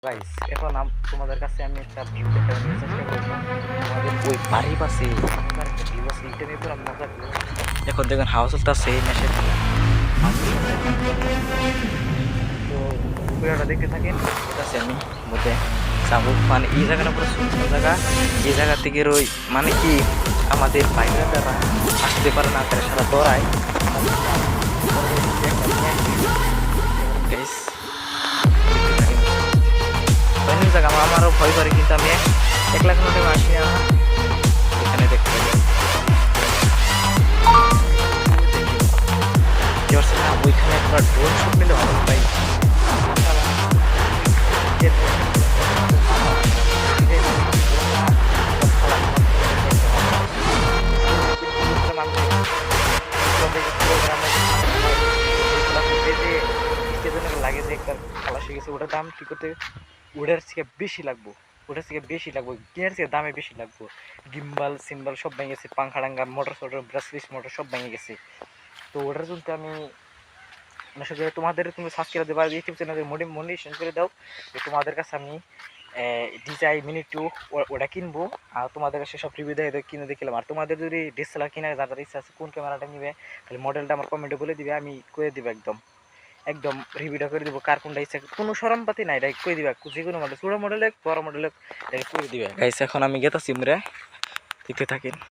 Guys এখন তোমাদের কাছে আমি একটা ভিউ দেখার চেষ্টা করবো। আমাদের ওই বাড়ির পাশে মজার একটা ভিউ আছে, এটা নিয়ে পুরো মজা ভিউ। এখন দেখুন হাওয়া চলতেছে মেশে খেলা। তো ভিডিওটা দেখতে থাকেন, ঠিক আছে? আমি মধ্যে যাবো, মানে এই জায়গাটা পুরো সুন্দর জায়গা। এই জায়গা থেকে ওই মানে কি আমাদের বাইরে যারা আসতে পারে না, তারা সারা দৌড়ায়। গাইস অন্য জায়গা আমারও ভয় করে, কিন্তু আমি একলা কোনো টাইম আসি না এখানে দেখতে পারছি না। ওইখানে একটা ড্রোন শুট নিলে ভালো ভাই। লাগে যে একটা খালাস হয়ে গেছে, ওটার দাম কি করতে ওটার থেকে বেশি লাগবো, কেনার থেকে দামে বেশি লাগবো। গিম্বাল সিম্বাল সব ভেঙে গেছে, পাংখা ডাঙ্গা মোটর সোটর ব্রাসলিস মোটর সব ভেঙে গেছে। তো ওটার জন্য আমি আসলে তোমাদের তুমি সাবস্ক্রাইব দেবা, ইউটিউব চ্যানেলে মোটিভেশন করে দাও যে তোমাদের কাছে আমি ডিজাই মিনি টু ওটা কিনবো। আর তোমাদের কাছে সব রিভিউ দেখে কিনে দেখলাম। আর তোমাদের যদি ডিএসএলআর কিনে যাদের ইচ্ছা আছে কোন ক্যামেরাটা নিবে, তাহলে মডেলটা আমার কমেন্টে বলে দিবে, আমি করে দিব একদম একদম রিভিউটা করে দিব। কার কোনটা ইচ্ছা, কোনো সরমপাতি নাই, ডাইরেক্ট করে দিবে। যে কোনো মডেল, ছোটো মডেল বড় মডেল ডাইরেক্ট করে দিবে। গাইস এখন আমি গেতাছি, দেখতে থাকেন।